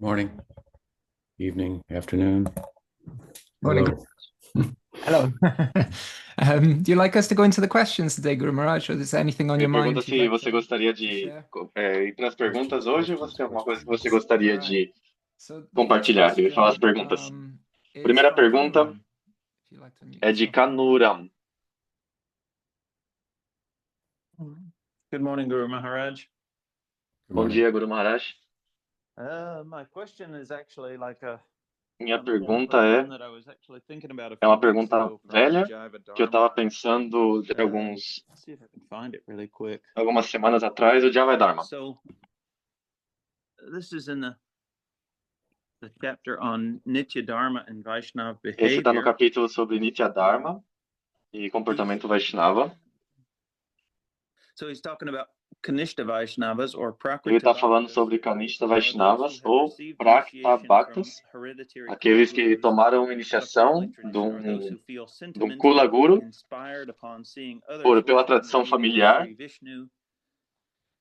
Morning, evening, afternoon. Morning. Hello. Hello. Do you like us to go into the questions today, Guru Maharaj, or is there anything on Ele your mind pergunta you'd se like você gostaria de share? ir para as perguntas hoje ou você tem alguma coisa que você All gostaria right. de So the first compartilhar? Ele fala as question perguntas. is Primeira from pergunta Kanuram. If you'd like to unmute é de yourself, Kanuram. Kanuram. Good morning, Guru Maharaj. Good Bom morning. dia, Guru Maharaj. My question is actually like Minha an old pergunta one that I was actually thinking about a é uma few weeks pergunta ago from velha Jiva que eu estava Dharma. pensando de Let's see if I can find it really quick. algumas semanas atrás, o Java Dharma. So this is in the chapter on Nitya Dharma and Vaishnava Esse está no behavior. capítulo sobre Nitya Dharma e comportamento Vaishnava. So he's talking about Kanishta Vaishnavas or Ele está Prakrita falando Bhaktas, sobre Kanishta are those Vaishnavas who have ou received Prakta initiation from Bhaktas, hereditary aqueles que Kula Gurus tomaram of iniciação family tradition, or those de who feel um sentimentally Kula Guru inspired upon seeing others pela worship in the tradição name of familiar, Sri Vishnu,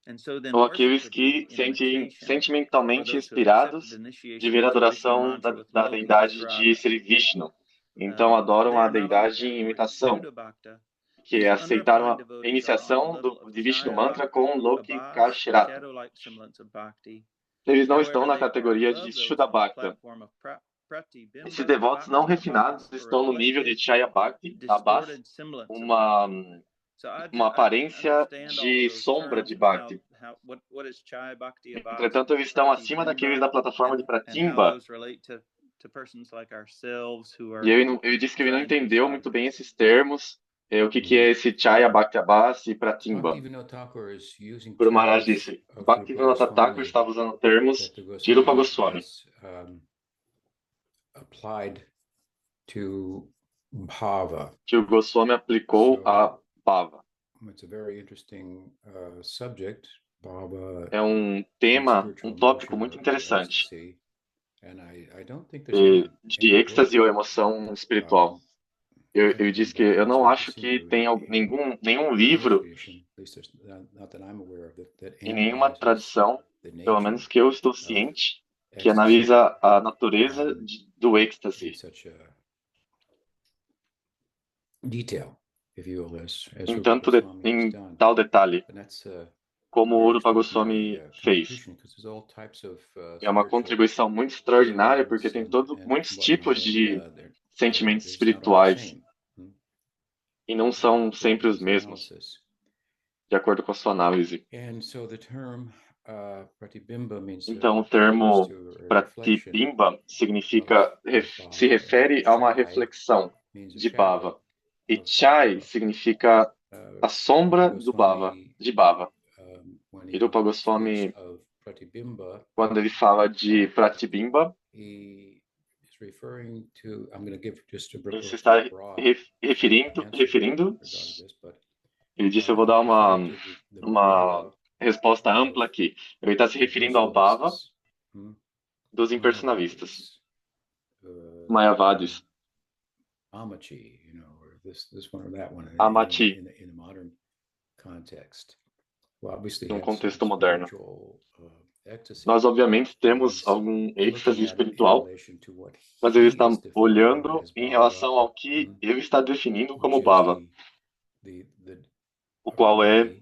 and so then ou worship aqueles for que the sentem imitation, or sentimentalmente those who have accepted inspirados de initiation ver a into Vishnu adoração mantra with da Lokika deidade de Shraddha. Sri Vishnu. Então adoram They a are not only deidade em categories imitação, Shuddha Bhakta, que these aceitaram unrefined a devotees are on the iniciação level of de Vishnu Chaya Mantra Bhakta, com Loki Abhas, the Kashrata. shadow-like semblance of Bhakti. Eles não estão However, na they are categoria de above those Shuddha on the Bhakta. platform of Esses Pratibimba devotos não Bhakti, refinados a estão no nível de reflected, Chaya Bhakti, Abbas, distorted semblance of uma, Bhakti. So uma I didn't aparência understand all of de those sombra terms de and Bhakti. what is Chaya Bhakti, Abbas, Entretanto, eles estão acima daqueles Pratibimba, da plataforma de and how Pratimba. those relate to persons like ourselves who E are ele disse que ele não trying to be entendeu muito bem sadhakas. esses termos, o que é esse Chaya Bhakti Abbas e Pratimba. Bhaktivinoda Thakur is using Guru Maharaj terms disse, of Rupa Bhaktivinoda Thakur Goswami estava usando termos that the de Rupa Goswami Goswami, has applied to bhava. que o Goswami aplicou a Bhava. It's a very interesting subject. Bhava É um tema, um tópico muito interessante, and I don't think there's de êxtase ou emoção espiritual. Eu disse que eu não acho que tem nenhum livro e nenhuma tradição, pelo menos que eu estou ciente, que analisa a natureza do êxtase em tal detalhe, como o Rupa Goswami fez. É uma contribuição muito extraordinária, porque tem muitos tipos de sentimentos espirituais e não são sempre os mesmos, de acordo com a sua análise. Então, o termo Pratibimba se refere a uma reflexão de Bhava. E Chai significa a sombra de Bhava. E Rupa Goswami, quando ele fala de Pratibimba, ele se está referindo, ele disse, eu vou dar uma resposta ampla aqui. Ele está se referindo ao Bhava dos impersonalistas, Mayavadis, Amati, num contexto moderno. Nós, obviamente, temos algum êxtase espiritual, mas ele está olhando em relação ao que ele está definindo como Bhava, o qual é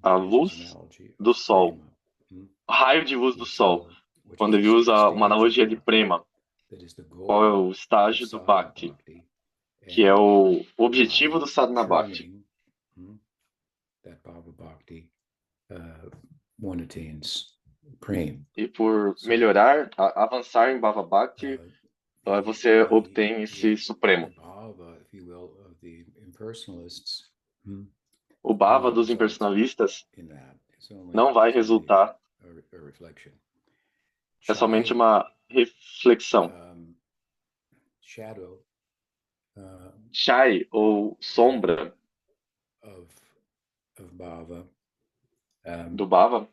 a luz do Sol, raio de luz do Sol, quando ele usa uma analogia de Prema, qual é o estágio do Bhakti, que é o objetivo do Sadhana Bhakti. E por melhorar, avançar em Bhava Bhakti, você obtém esse Supremo. O Bhava dos impersonalistas não vai resultar, é somente uma reflexão. Chai, ou sombra, do Bhava,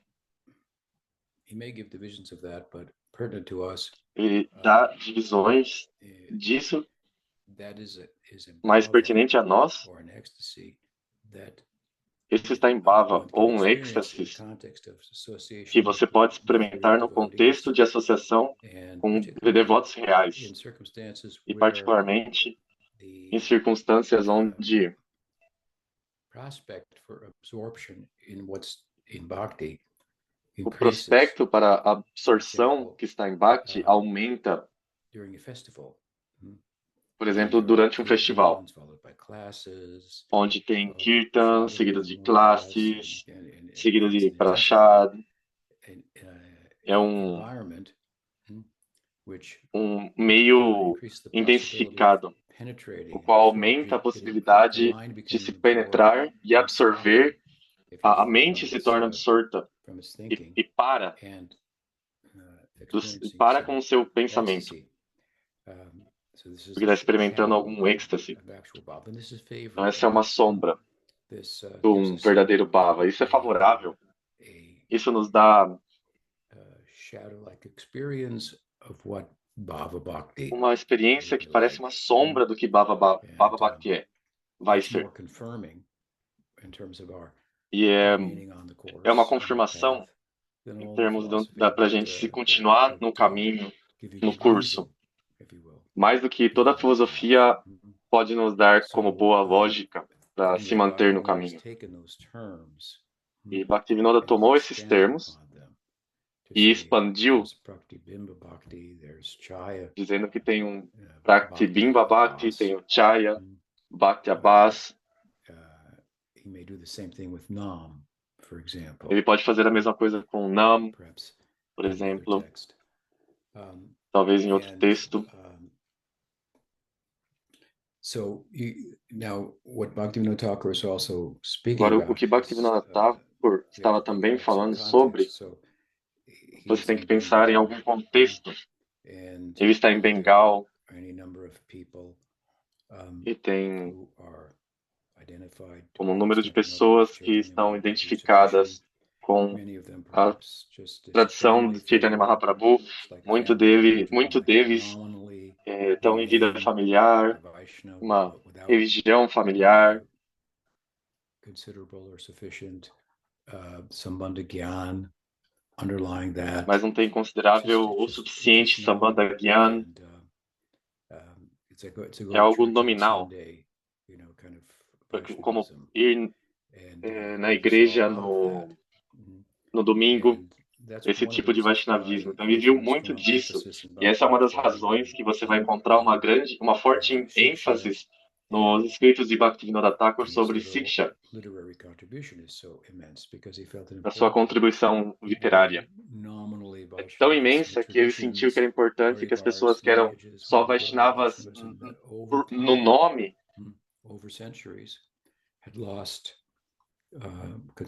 ele dá divisões disso, mais pertinente a nós, Isso está em bhava, ou um êxtase, que você pode experimentar no contexto de associação com devotos reais, e particularmente em circunstâncias onde o prospecto para absorção que está em Bhakti aumenta, por exemplo, durante um festival, onde tem kirtan, seguido de classes, seguido de prashad. É um meio intensificado, o qual aumenta a possibilidade de se penetrar e absorver. A mente se torna absorta e para com o seu pensamento, porque está experimentando algum êxtase. Então, essa é uma sombra de um verdadeiro bhava. Isso é favorável. Isso nos dá uma experiência que parece uma sombra do que Bhava Bhakti vai ser. E é uma confirmação em termos para a gente se continuar no caminho, no curso. Mais do que toda a filosofia pode nos dar como boa lógica para se manter no caminho. E Bhaktivinoda tomou esses termos e expandiu, dizendo que tem um Bhakti Bimba Bhakti, tem o Chaya, Bhakti Abhas. Ele pode fazer a mesma coisa com Nam, por exemplo, talvez em outro texto. Agora, o que Bhaktivinoda Thakur estava também falando sobre, você tem que pensar em algum contexto. Ele está em Bengal e tem como um número de pessoas que estão identificadas com a tradição de Chaitanya Mahaprabhu. Muitos deles estão em vida familiar, uma religião familiar, mas não tem considerável o suficiente Sambandha Gyan, é algo nominal, como ir na igreja no domingo, esse tipo de Vaishnavismo. Então, ele viu muito disso, e essa é uma das razões que você vai encontrar uma forte ênfase nos escritos de Bhaktivinoda Thakur sobre Siksha, a sua contribuição literária. É tão imensa que ele sentiu que era importante que as pessoas que eram só Vaishnavas no nome,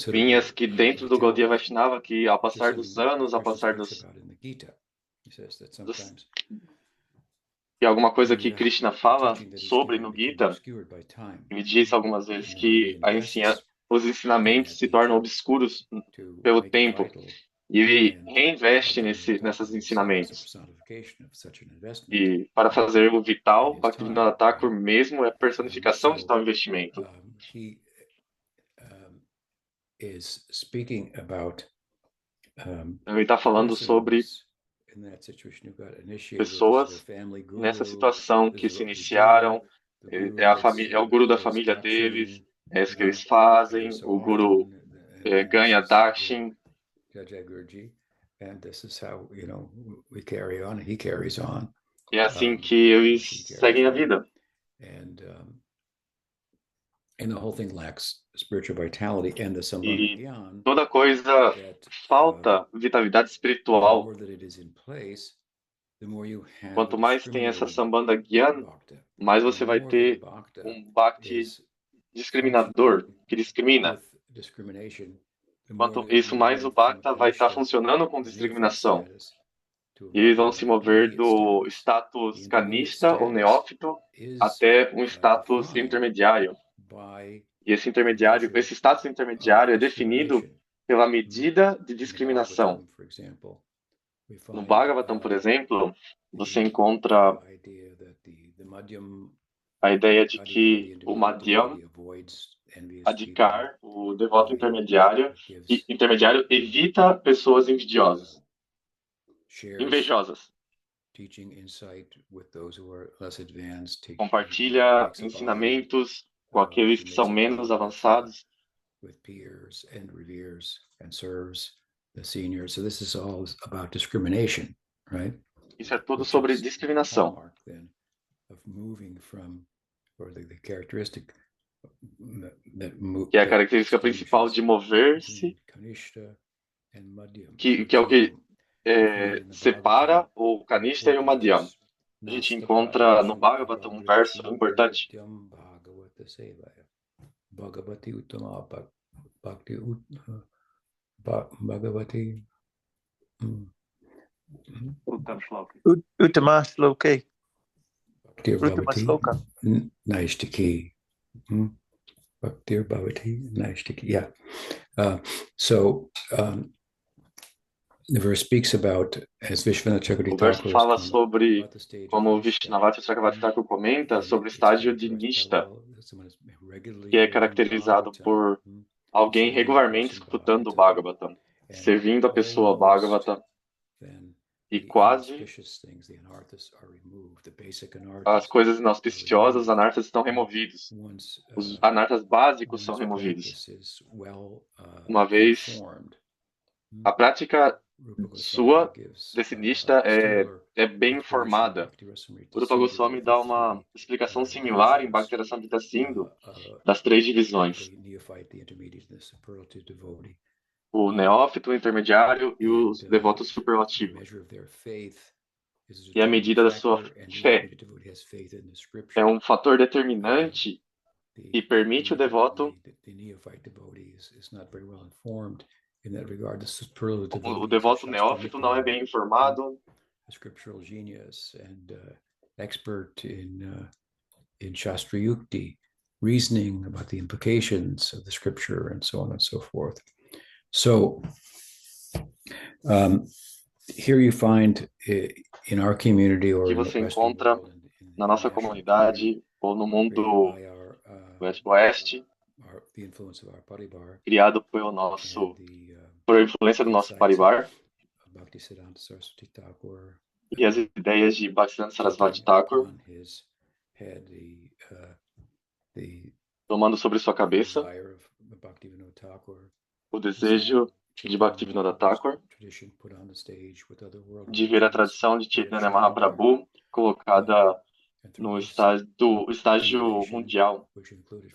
linhas que dentro do Gaudiya Vaishnava, que ao passar dos anos, ao passar e alguma coisa que Krishna fala sobre no Gita, ele diz algumas vezes que os ensinamentos se tornam obscuros pelo tempo, e ele reinveste nesses ensinamentos. E para fazer o vital, Bhaktivinoda Thakur mesmo é a personificação de tal investimento. Ele está falando sobre pessoas nessa situação que se iniciaram, é o guru da família deles, é isso que eles fazem, o guru ganha dakshin, e é assim que eles seguem a vida. E toda coisa falta vitalidade espiritual. Quanto mais tem essa Sambandha Gyan, mais você vai ter um Bhakti discriminador, que discrimina. Quanto isso, mais o Bhakta vai estar funcionando com discriminação. E eles vão se mover do status kanishta ou neófito até um status intermediário. E esse status intermediário é definido pela medida de discriminação. No Bhagavatam, por exemplo, você encontra a ideia de que o Madhyam Adhikar, o devoto intermediário evita pessoas invejosas. Compartilha ensinamentos com aqueles que são menos avançados. Isso é tudo sobre discriminação. Que é a característica principal de mover-se, que é o que separa o Kanishta e o Madhyam. A gente encontra no Bhagavatam um verso importante. Uttama Shloke. Uttama Shloka. Naishtiki. Bhaktir Bhavati Naishtiki. Yeah. The verse speaks about, as Vishwanath Chakravarti O verso fala sobre, como Vishnavati Chakravarti Thakur comenta, sobre o estágio de Nishta, que é caracterizado por alguém regularmente escutando o Bhagavatam, servindo a pessoa Bhagavatam, e quase as coisas inauspiciosas, os anarthas estão removidos. Os anarthas básicos são removidos. Uma vez a prática sua, desse Nishta, é bem informada. O Rupa Goswami dá uma explicação similar em Bhakti-rasamrita Sindhu das 3 divisões. O neófito, o intermediário e os devotos superlativos. E a medida da sua fé é um fator determinante que permite o devoto. O devoto neófito não é bem informado. Scriptural genius and expert in Shastra Yukti, reasoning about the implications of the scripture and so on and so forth. So here you find in our community or que você encontra na nossa comunidade ou no mundo oeste, criado por influência do nosso Parivar, e as ideias de Bhaktisiddhanta Sarasvati Thakur tomando sobre sua cabeça o desejo de Bhaktivinoda Thakur de ver a tradição de Chaitanya Mahaprabhu colocada no estágio mundial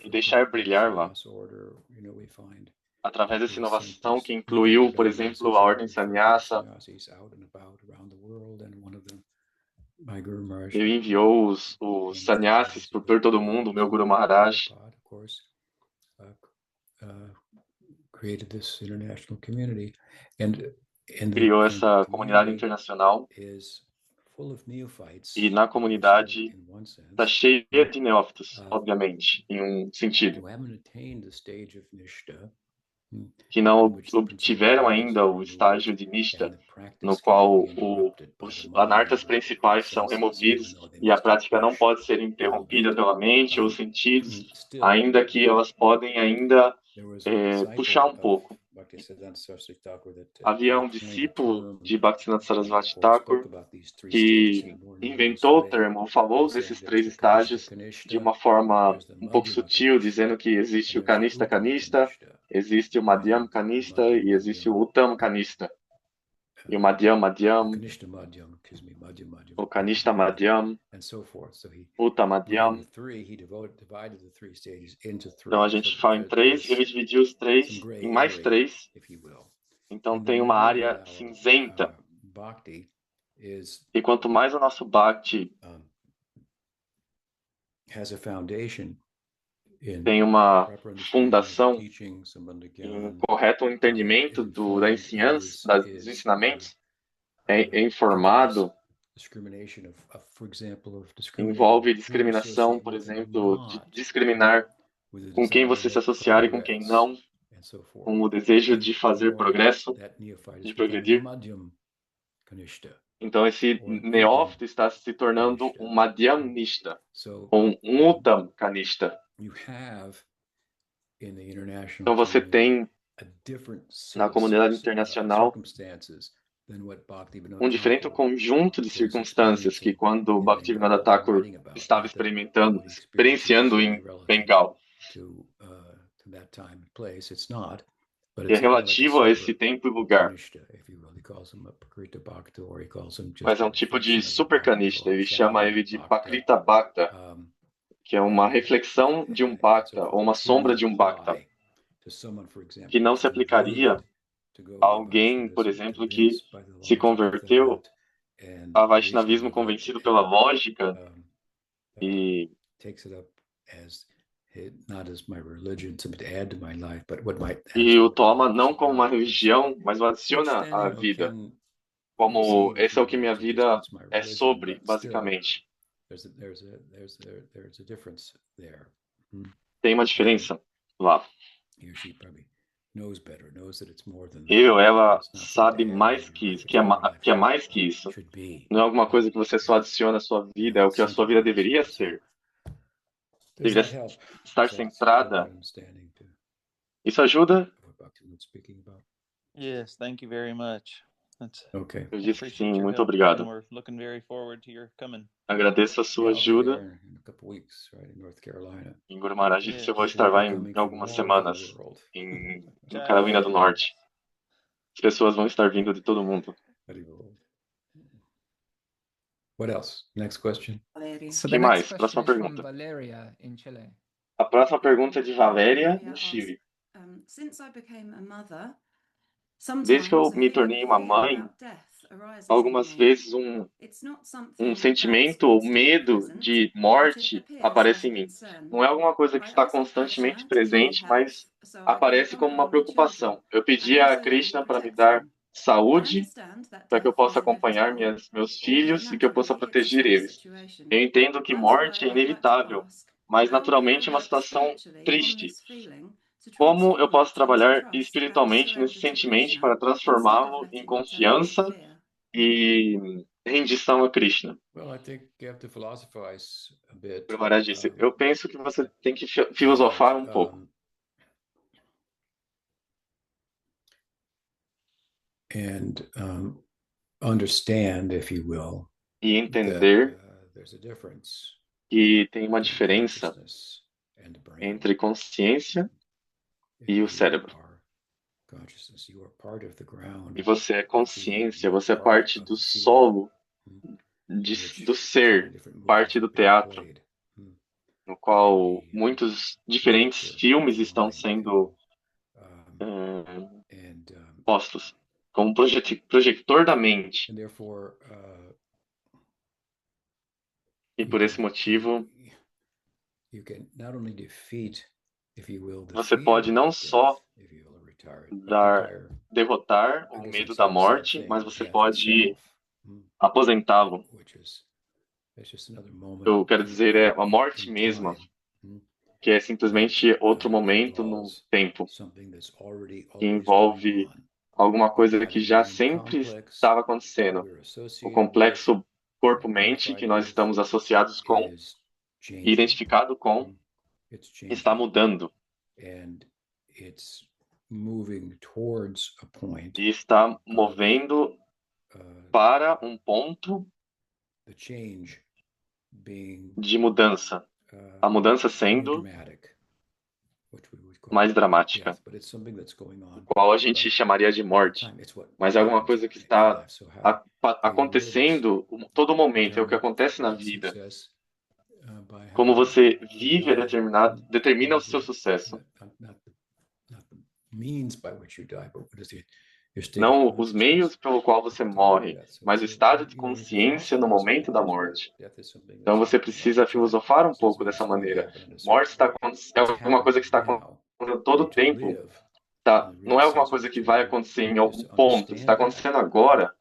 e deixar brilhar lá. Através dessa inovação que incluiu, por exemplo, a ordem Sannyasa, ele enviou os sannyasis por todo o mundo, o meu Guru Maharaj. Criou essa comunidade internacional e na comunidade está cheia de neófitos, obviamente, em um sentido, que não obtiveram ainda o estágio de Nishta, no qual os anarthas principais são removidos e a prática não pode ser interrompida pela mente ou sentidos, ainda que elas podem ainda puxar um pouco. Havia um discípulo de Bhaktisiddhanta Sarasvati Thakur que inventou o termo, ou falou desses 3 estágios de uma forma um pouco sutil, dizendo que existe o Kanishta Kanishta, existe o Madhyam Kanishta e existe o Uttam Kanishta. E o Madhyam Madhyam, o Kanishta Madhyam, Uttam Madhyam. Então a gente fala em 3, ele dividiu os 3 em mais 3. Então tem uma área cinzenta. E quanto mais o nosso Bhakti tem uma fundação em correto entendimento da ensinança, dos ensinamentos, é informado, envolve discriminação, por exemplo, de discriminar com quem você se associar e com quem não, com o desejo de fazer progresso, de progredir. Então esse neófito está se tornando um Madhyam Nishta, ou um Uttam Kanishta. Então você tem na comunidade internacional um diferente conjunto de circunstâncias que quando Bhaktivinoda Thakur estava experienciando em Bengal. E é relativo a esse tempo e lugar. Mas é um tipo de super Kanishta, ele chama ele de Pakrita Bhakta, que é uma reflexão de um Bhakta, ou uma sombra de um Bhakta, que não se aplicaria a alguém, por exemplo, que se converteu a Vaishnavismo convencido pela lógica e o toma não como uma religião, mas o adiciona à vida, como esse é o que minha vida é sobre, basicamente. Tem uma diferença lá. Ele ou ela sabe mais que isso, que é mais que isso. Não é alguma coisa que você só adiciona à sua vida, é o que a sua vida deveria ser. Deveria estar centrada. Isso ajuda? Yes, thank you very much. Eu disse que sim, muito obrigado. Agradeço a sua ajuda. Em Guru Maharaj disse que eu vou estar lá em algumas semanas, em Carolina do Norte. As pessoas vão estar vindo de todo mundo. What else? Next question. So Que the mais? next Próxima question is from pergunta. Valeria in Chile. A próxima pergunta é de Valéria, no Chile. Desde que eu me tornei uma mãe, algumas vezes um sentimento ou medo de morte aparece em mim. Não é alguma coisa que está constantemente presente, mas aparece como uma preocupação. Eu pedi a Krishna para me dar saúde, para que eu possa acompanhar meus filhos e que eu possa proteger eles. Eu entendo que morte é inevitável, mas naturalmente é uma situação triste. Como eu posso trabalhar espiritualmente nesse sentimento para transformá-lo em confiança e rendição a Krishna? O Maharaj disse, eu penso que você tem que filosofar um pouco. Understand, if you will, e entender que tem uma diferença entre consciência e o cérebro. E você é consciência, você é parte do solo, do ser, parte do teatro, no qual muitos diferentes filmes estão sendo postos como projetor da mente. E por esse motivo, você pode não só derrotar o medo da morte, mas você pode aposentá-lo. Eu quero dizer, é a morte mesma, que é simplesmente outro momento no tempo, que envolve alguma coisa que já sempre estava acontecendo. O complexo corpo-mente que nós estamos associados com, identificado com, está mudando. E está movendo para um ponto de mudança. A mudança sendo mais dramática, o qual a gente chamaria de morte. Mas é alguma coisa que está acontecendo todo momento, é o que acontece na vida. Como você vive determina o seu sucesso. Não os meios pelo qual você morre, mas o estado de consciência no momento da morte. Então você precisa filosofar um pouco dessa maneira. Morte é uma coisa que está acontecendo todo o tempo. Não é alguma coisa que vai acontecer em algum ponto, está acontecendo agora.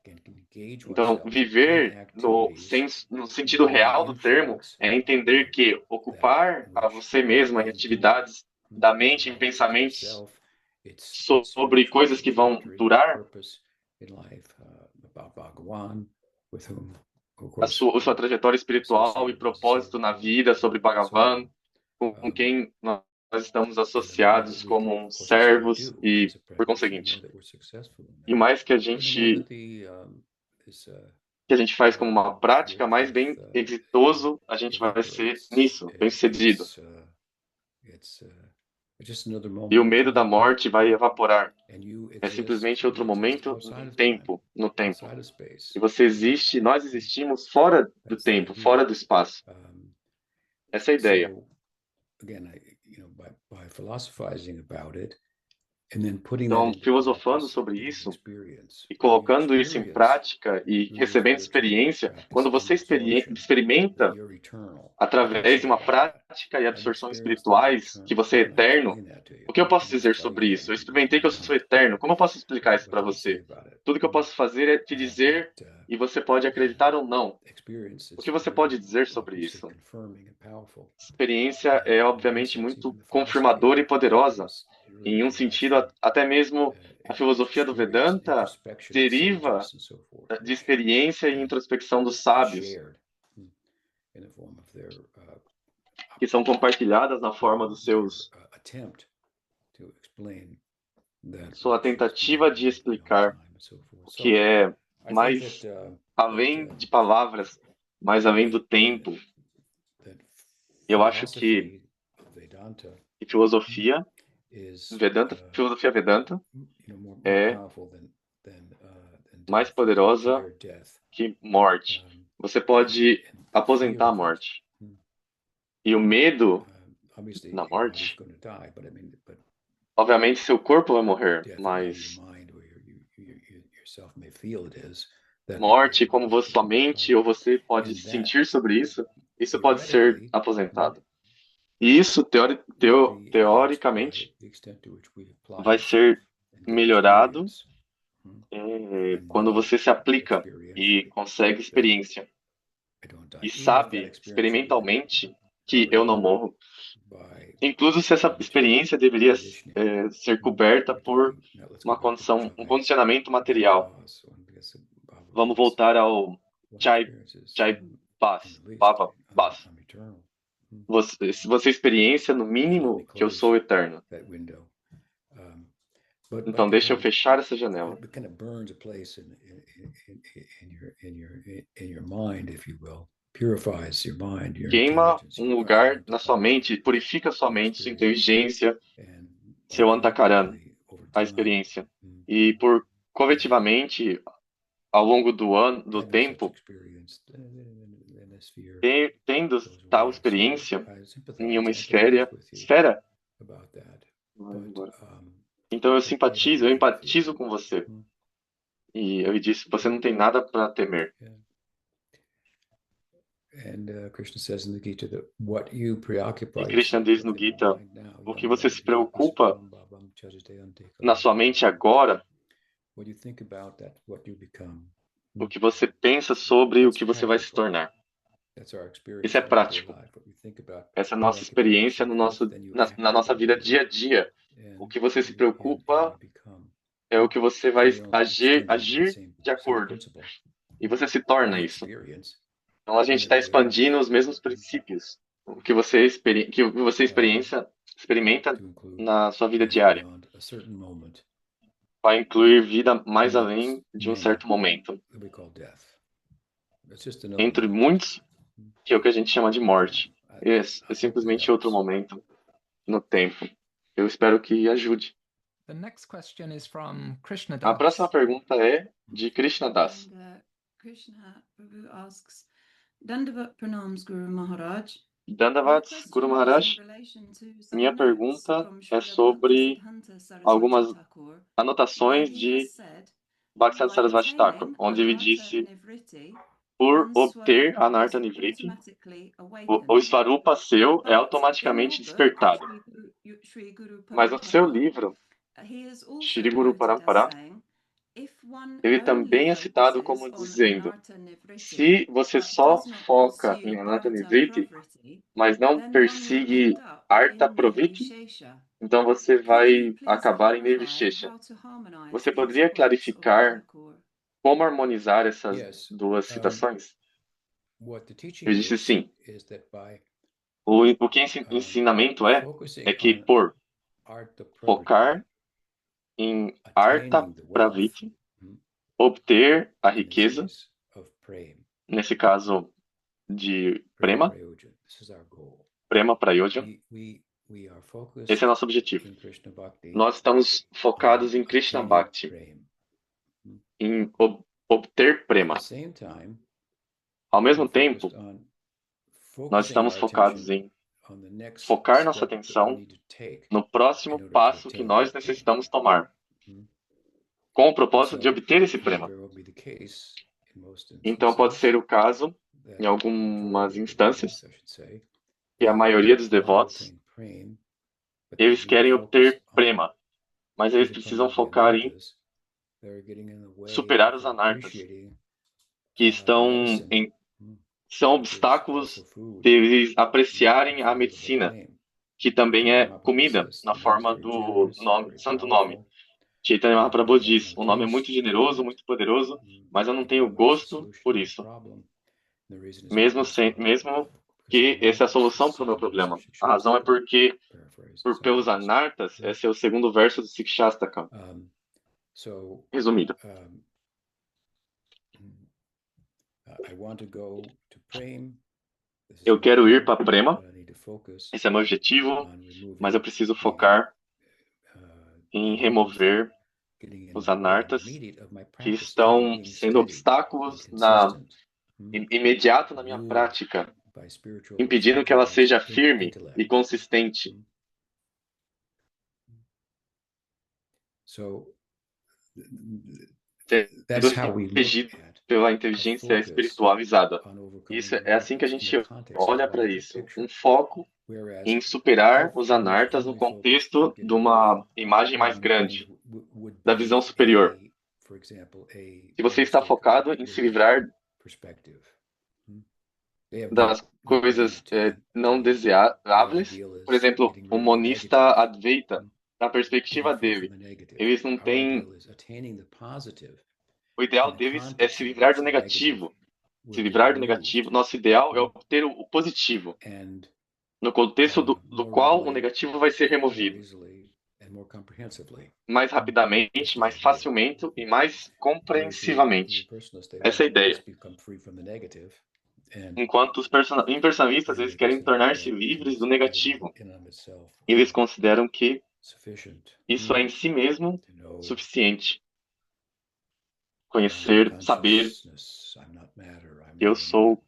Então, viver no sentido real do termo é entender que ocupar a você mesma em atividades da mente, em pensamentos sobre coisas que vão durar, a sua trajetória espiritual e propósito na vida, sobre Bhagavan, com quem nós estamos associados como servos e, por conseguinte, e mais que a gente faz como uma prática, mais bem exitoso a gente vai ser nisso, bem-sucedido. E o medo da morte vai evaporar. É simplesmente outro momento no tempo. E você existe, nós existimos fora do tempo, fora do espaço. Essa é a ideia. Então, filosofando sobre isso e colocando isso em prática e recebendo experiência, quando você experimenta através de uma prática e absorção espirituais que você é eterno, o que eu posso dizer sobre isso? Eu experimentei que eu sou eterno. Como eu posso explicar isso para você? Tudo que eu posso fazer é te dizer e você pode acreditar ou não. O que você pode dizer sobre isso? Experiência é obviamente muito confirmadora e poderosa. Em um sentido, até mesmo a filosofia do Vedanta deriva de experiência e introspecção dos sábios, que são compartilhadas na forma dos sua tentativa de explicar o que é mais além de palavras, mais além do tempo. Eu acho que filosofia Vedanta é mais poderosa que morte. Você pode aposentar a morte. E o medo na morte, obviamente seu corpo vai morrer, mas morte, como sua mente ou você pode sentir sobre isso, isso pode ser aposentado. E isso, teoricamente, vai ser melhorado quando você se aplica e consegue experiência. E sabe, experimentalmente, que eu não morro. Incluso se essa experiência deveria ser coberta por um condicionamento material. Vamos voltar ao Chai Baba Bas. Você experiência, no mínimo, que eu sou eterno. Então, deixa eu fechar essa janela. Queima um lugar na sua mente, purifica sua mente, sua inteligência, seu antakaran, a experiência. E coletivamente, ao longo do tempo, tendo tal experiência em uma esfera. Então eu empatizo com você. E eu disse, você não tem nada para temer. E Krishna diz no Gita, o que você se preocupa na sua mente agora, o que você pensa sobre o que você vai se tornar. Isso é prático. Essa é a nossa experiência na nossa vida dia a dia. O que você se preocupa é o que você vai agir de acordo. E você se torna isso. Então a gente está expandindo os mesmos princípios. O que você experimenta na sua vida diária. Vai incluir vida mais além de um certo momento. Entre muitos, que é o que a gente chama de morte. É simplesmente outro momento no tempo. Eu espero que ajude. A próxima pergunta é de Krishna Das. Dandavats Guru Maharaj. Minha pergunta é sobre algumas anotações de Bhaktisiddhanta Sarasvati Thakur, onde ele disse: por obter a Anartha Nivriti, o Svarupa seu é automaticamente despertado. Mas no seu livro, Shri Guru Parampara, ele também é citado como dizendo: se você só foca em Anartha Nivriti, mas não persegue Artha Pravritti, então você vai acabar em Nirvishesha. Você poderia clarificar como harmonizar essas duas citações? Eu disse sim. O que ensinamento é que por focar em Artha Praviti, obter a riqueza, nesse caso de Prema Prayoja, esse é nosso objetivo. Nós estamos focados em Krishna Bhakti, em obter Prema. Ao mesmo tempo, nós estamos focados em focar nossa atenção no próximo passo que nós necessitamos tomar, com o propósito de obter esse Prema. Então, pode ser o caso, em algumas instâncias, que a maioria dos devotos, eles querem obter Prema, mas eles precisam focar em superar os anartas, que são obstáculos deles apreciarem a medicina, que também é comida, na forma do santo nome. Chaitanya Mahaprabhu diz, o nome é muito generoso, muito poderoso, mas eu não tenho gosto por isso. Mesmo que essa é a solução para o meu problema. A razão é porque, pelos anartas, esse é o segundo verso do Sikshastakam. Resumido. Eu quero ir para Prema, esse é meu objetivo, mas eu preciso focar em remover os anartas que estão sendo obstáculos imediato na minha prática, impedindo que ela seja firme e consistente. Sendo regido pela inteligência espiritualizada. Isso é assim que a gente olha para isso. Um foco em superar os anartas no contexto de uma imagem mais grande, da visão superior. Se você está focado em se livrar das coisas não desejáveis, por exemplo, o monista Advaita, na perspectiva dele, eles não têm... O ideal deles é se livrar do negativo. Se livrar do negativo, nosso ideal é obter o positivo, no contexto do qual o negativo vai ser removido mais rapidamente, mais facilmente e mais compreensivamente. Essa é a ideia. Enquanto os impersonalistas, eles querem tornar-se livres do negativo. Eles consideram que isso é em si mesmo suficiente. Conhecer, saber que eu sou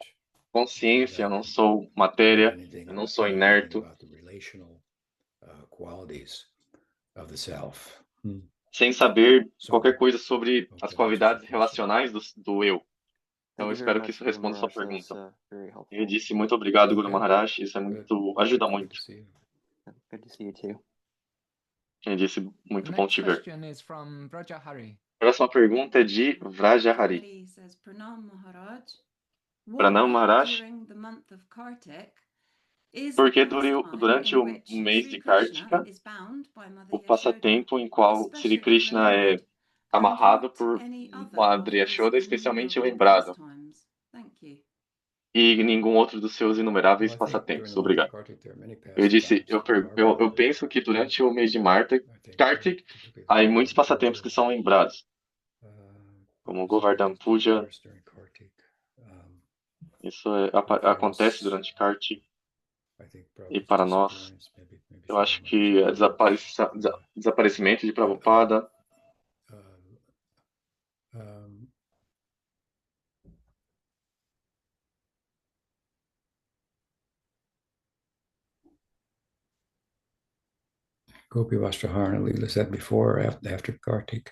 consciência, eu não sou matéria, eu não sou inerto. Sem saber qualquer coisa sobre as qualidades relacionais do eu. Então, eu espero que isso responda a sua pergunta. Ele disse, muito obrigado, Guru Maharaj, isso ajuda muito. Ele disse, muito bom te ver. A próxima pergunta é de Vrajahari. Pranam Maharaj, porque durante o mês de Kartika, o passatempo em qual Sri Krishna é amarrado por Madre Yashoda, especialmente lembrado, e nenhum outro dos seus inumeráveis passatempos. Obrigado. Eu disse, eu penso que durante o mês de Kartik, há muitos passatempos que são lembrados, como Govardhan Puja. Isso acontece durante Kartik. E para nós, eu acho que o desaparecimento de Prabhupada, Gopi Vastrahara Leela said before or after Kartik.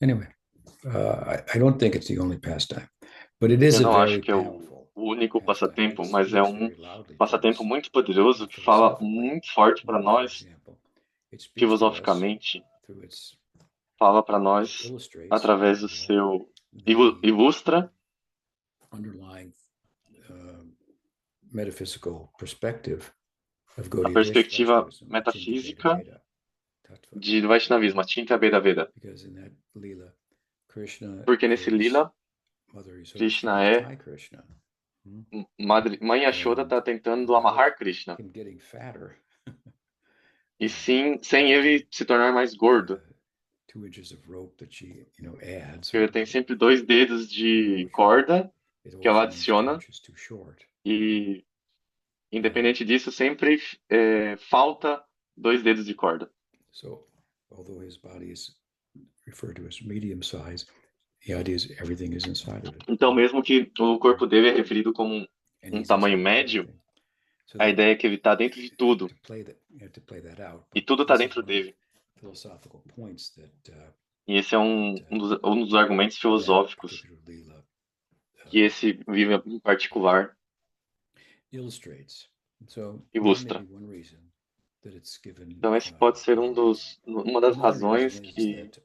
Anyway, I don't think it's the only pastime, but it is eu não a acho very que é o único passatempo, mas é um passatempo muito poderoso que fala muito forte para nós, filosoficamente, fala para nós através do seu... ilustra a perspectiva metafísica do Vaishnavismo, Athinta Veda Veda. Porque nesse Lila, Krishna é Mãe Yashoda está tentando amarrar Krishna. him getting fatter, E sim, sem ele se tornar mais gordo. 2 inches of rope that she, adds. Ele tem sempre 2 dedos de corda It que ela always remains 2 adiciona. inches too short. E, independente disso, sempre falta 2 dedos de corda. So, although his body is referred to as medium size, the idea is everything is inside of it. Então, mesmo que o corpo dele é referido como And um he's tamanho inside of médio, everything. So a ideia é que ele está dentro de tudo. to play that, you have to play that out. E But tudo está this is dentro one of the dele. philosophical points that E esse é um dos argumentos that filosóficos particular Leela que esse livro em particular illustrates. So that ilustra. may be one reason that it's given. Então, esse pode ser uma das Another razões reason is que that,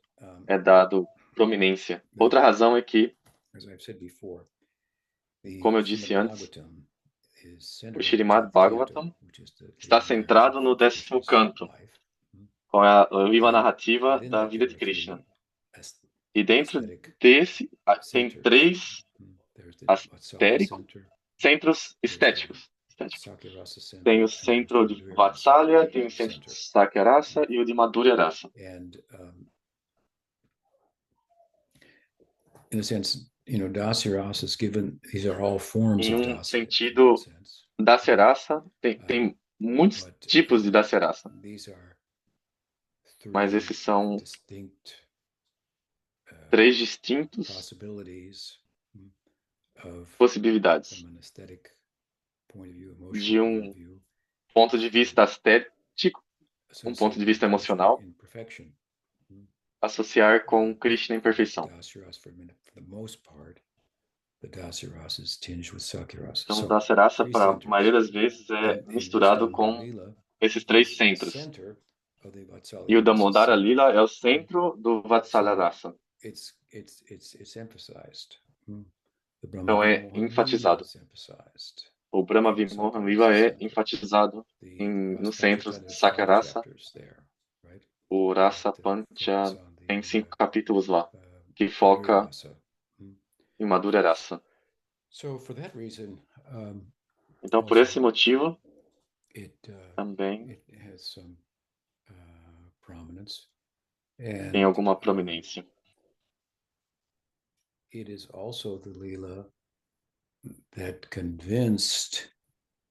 é dado prominência. Outra razão é que, as I've said before, the como eu disse Srimad antes, Bhagavatam is o centered on the Srimad 10th Bhagavatam canto, which is the está narrative centrado no of 10º Krishna's canto, life. com a viva And narrativa within da that, vida there de are Krishna. 3 E dentro aesthetic desse tem centers. 3 There's the Vatsalya astéricos, center, centros estéticos. Sakyarasa center, Tem o and centro there's de the Madhurya Vatsalya, tem o centro de center. Sakyarasa e o de Madhurya Rasa. And in a sense, Dasya Rasa is given, these are all forms of Em Dasya. sentido, In that sense. Dasya Rasa tem muitos But, tipos de Dasya Rasa, these are mas 3 esses são distinct 3 distintos possibilities of, possibilidades from an aesthetic point of view, de emotional point of view, ponto de vista estético, ponto de associated vista with Krishna emocional, in perfection. associar com Krishna em perfeição. Dasya Rasa, for the most part, the Dasya Rasa is tinged with Sakya Rasa. Então, So, Dasya Rasa, 3 para a centers. maioria das vezes, é And misturado Damodar com Lila esses 3 is the centros. center of the Vatsalya E o Rasa Damodara center. Lila é o centro do Vatsalya So, Rasa. it's emphasized. The Brahma Então, é Vimohan Lila enfatizado. is emphasized. O Brahma in the Vimohan Sakya Lila Rasa é center. enfatizado The nos Rasa centros Panchadana de has 5 Sakyarasa. chapters there, right? O Rasa That, Pancha focus on the, tem 5 capítulos lá, que Madhurya foca Rasa. em Madhurya Rasa. So for that reason, Então, por esse motivo, it também it has some prominence, tem and alguma prominência. it is also the Leela that convinced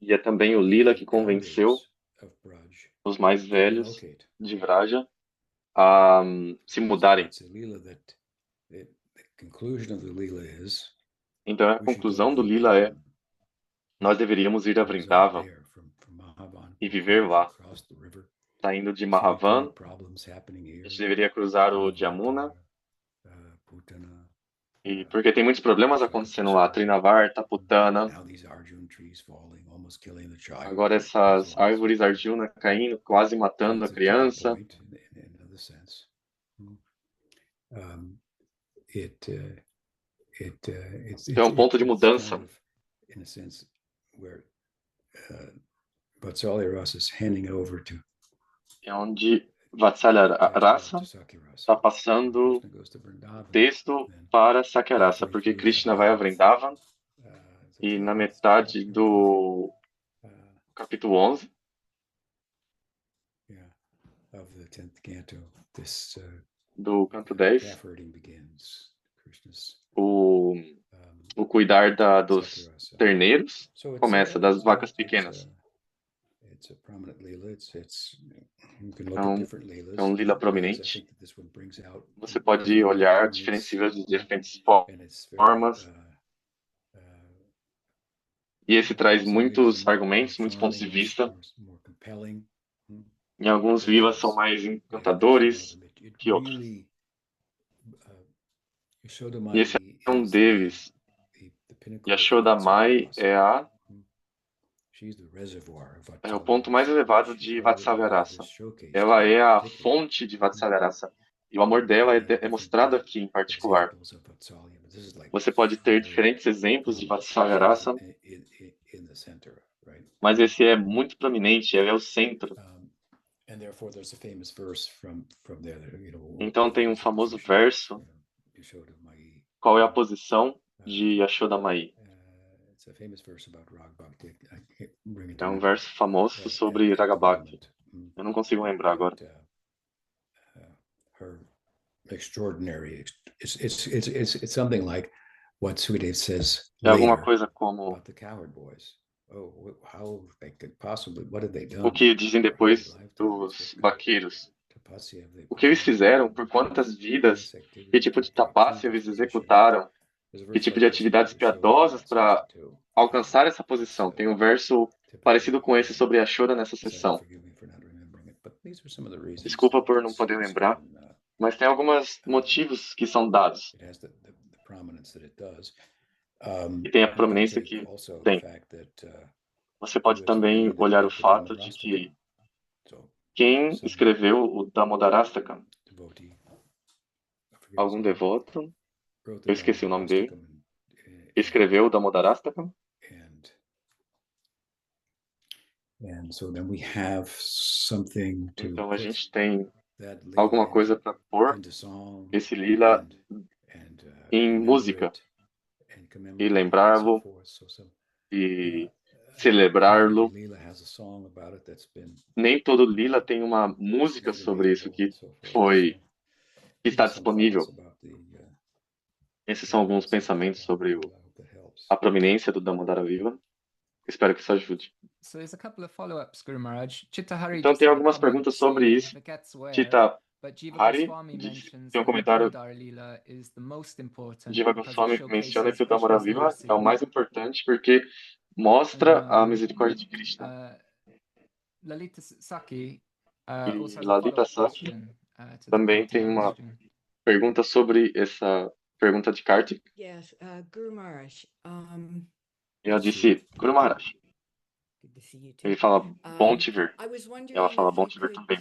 E é também o the Lila que convenceu elders of Braj os mais to velhos relocate. de Vraja a se So mudarem. it's a Leela that the conclusion of the Leela is Então, a we should go to conclusão do Lila é: Vrindavan. nós deveríamos ir a and reside Vrindavan there from Mahavan, e viver lá. across the river. Saindo de So there are plenty Mahavan, of problems happening a here. gente deveria cruzar o Trinavata, Jamuna, Putana, e porque tem muitos problemas acontecendo lá. Trinavarta, Putana, now these Arjun trees falling, almost killing the child. agora essas árvores Arjuna caindo, quase matando a It's a tipping criança. point in another sense. It's Então, é um ponto de mudança. kind of, in a sense, where Vatsalya Rasa is handing it over to É onde Vatsalya Rasa está passando texto para Sakyarasa, porque Krishna vai a Vrindavan e na metade do capítulo 11 of the 10th canto, this do canto 10, calf-herding begins. Krishna's o cuidar dos terneiros começa, das vacas pequenas. It's a prominent Leela. You can look É at different Leelas. é um lila I prominente. think that this one brings out Você pode olhar diferentes de diferentes and it's very, formas, e esse traz muitos argumentos, muitos pontos de vista. more compelling. E alguns lilas são mais encantadores que outros. E esse é um deles. Yashoda Mai é o ponto mais elevado de Vatsalya Rasa. Ela é a fonte de Vatsalya Rasa. E o amor dela é mostrado aqui em particular. Você pode ter diferentes exemplos de Vatsalya Rasa, mas esse é muito prominente, ele é o centro. Então tem um famoso verso, qual é a posição de Yashoda Mai? É um verso famoso sobre Raga Bhakti. Eu não consigo lembrar agora. Extraordinary. It's something like what Sudev says É alguma later coisa como about the Cowherd Boys. Oh, how they could possibly, what have they o done? que dizem depois dos vaqueiros. O que eles fizeram, por quantas vidas, que tipo de tapácia eles executaram, que tipo de atividades piedosas para alcançar essa posição. Tem um verso parecido com esse sobre a Shura nessa sessão. Desculpa por não poder lembrar, mas tem alguns motivos que são dados. E tem a prominência que tem. Você pode também olhar o fato de que quem escreveu o Damodarastaka, algum devoto, eu esqueci o nome dele, escreveu o Damodarastaka. Então a gente tem alguma coisa para pôr esse lila em música e lembrá-lo e celebrá-lo. Nem todo lila tem uma música sobre isso que está disponível. Esses são alguns pensamentos sobre a prominência do Damodara Viva. Espero que isso ajude. Então tem algumas perguntas sobre isso. Chita Hari tem um comentário. Jiva Goswami menciona que o Damodara Viva é o mais importante porque mostra a misericórdia de Krishna. Lalita Saki E Lalita Saki também tem uma pergunta sobre essa pergunta de Kartik. Yes, Guru Maharaj. E ela disse, Guru Maharaj. Ele fala, bom te ver. E ela fala, bom te ver também.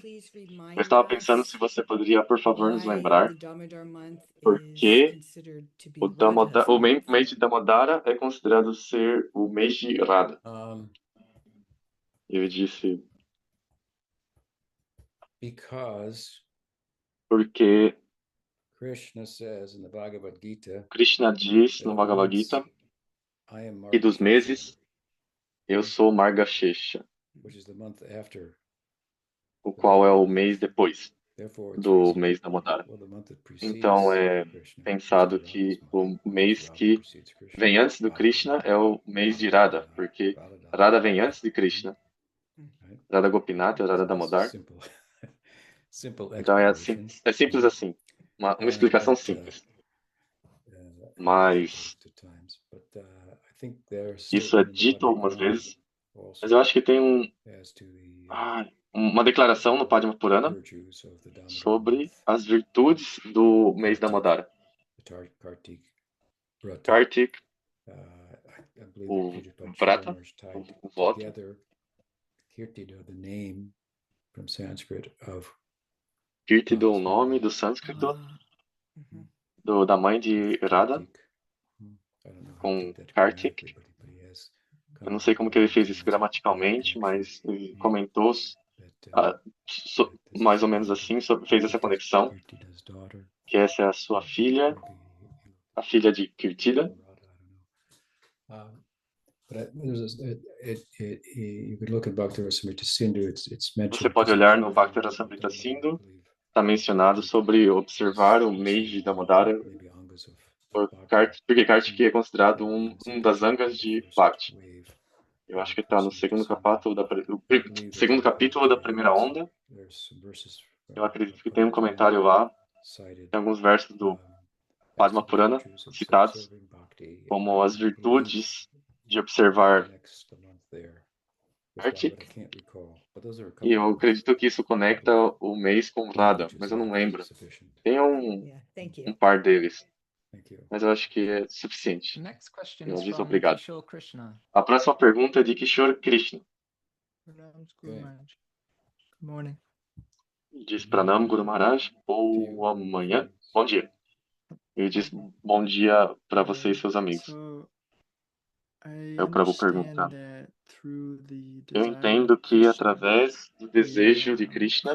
Eu estava pensando se você poderia, por favor, nos lembrar por que o mês de Damodara é considerado ser o mês de Radha. Ele disse, porque Krishna diz no Bhagavad Gita que dos meses eu sou Margashesha, o qual é o mês depois do mês da Damodara. Então é pensado que o mês que vem antes do Krishna é o mês de Radha, porque Radha vem antes de Krishna. Radha Gopinath, Radha Damodar. Então é simples assim, uma explicação simples. Mas isso é dito algumas vezes, mas eu acho que tem uma declaração no Padma Purana sobre as virtudes do mês da Damodara. Kartik, o Vrata, o voto. Kirti do nome do sânscrito da mãe de Radha com Kartik. Eu não sei como que ele fez isso gramaticalmente, mas ele comentou mais ou menos assim, fez essa conexão, que essa é a sua filha, a filha de Kirtida. Você pode olhar no Bhakti Rasamrita Sindhu, está mencionado sobre observar o mês de Damodara, porque Kartik é considerado um das angas de Bhakti. Eu acho que está no segundo capítulo da primeira onda. Eu acredito que tem um comentário lá, tem alguns versos do Padma Purana citados como as virtudes de observar Kartik. E eu acredito que isso conecta o mês com Radha, mas eu não lembro. Tem um par deles, mas eu acho que é suficiente. Eu diz obrigado. A próxima pergunta é de Kishore Krishna. Diz Pranam Guru Maharaj, boa manhã, bom dia. Ele diz bom dia para você e seus amigos. Eu Prabhu perguntar. Eu entendo que através do desejo de Krishna,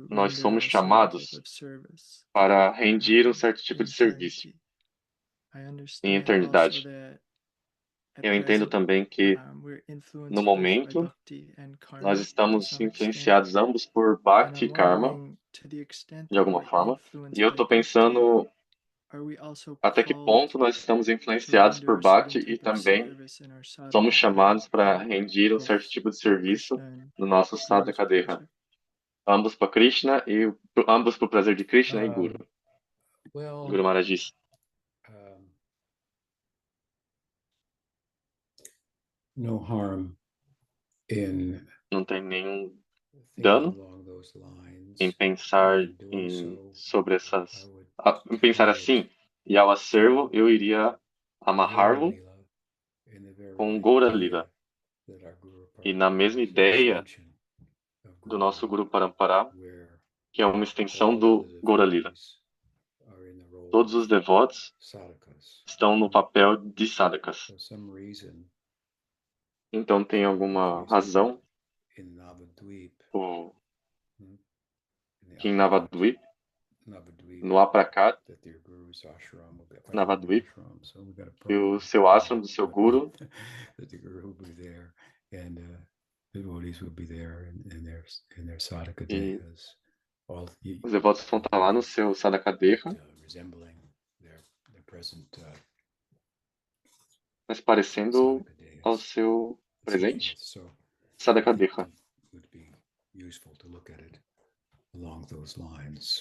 nós somos chamados para rendir um certo tipo de serviço em eternidade. Eu entendo também que, no momento, nós estamos influenciados ambos por Bhakti e Karma, de alguma forma, e eu estou pensando até que ponto nós estamos influenciados por Bhakti e também somos chamados para rendir um certo tipo de serviço no nosso sadhakadeha, ambos para Krishna e ambos para o prazer de Krishna e Guru. Guru Maharaj disse. No harm in Não tem nenhum dano em pensar sobre essas, em pensar assim. E ao acervo, eu iria amarrá-lo com Gaura Lila. E na mesma ideia do nosso Guru Parampara, que é uma extensão do Gaura Lila. Todos os devotos estão no papel de sadhakas. Então tem alguma razão que em Navadvip, no Aprakat, Navadvip, e o seu ashram do seu guru, e os devotos vão estar lá no seu sadhakadeha, mas parecendo ao seu presente sadhakadeha.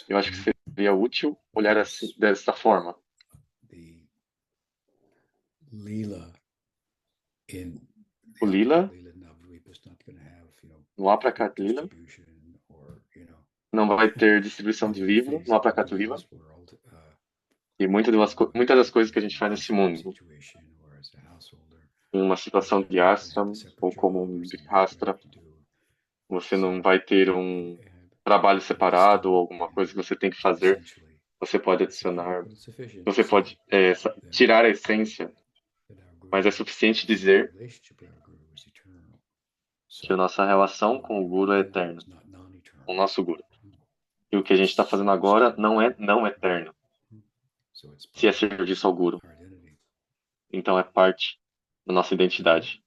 Eu acho que seria útil olhar assim, dessa forma. O Lila, no Aprakat Lila, não vai ter distribuição de livro no Aprakat Lila. E muitas das coisas que a gente faz nesse mundo, em uma situação de ashram ou como um grihastra, você não vai ter um trabalho separado ou alguma coisa que você tem que fazer. Você pode adicionar, você pode tirar a essência, mas é suficiente dizer que a nossa relação com o Guru é eterna, com o nosso Guru. E o que a gente está fazendo agora não é não eterno, se é serviço ao Guru. Então é parte da nossa identidade.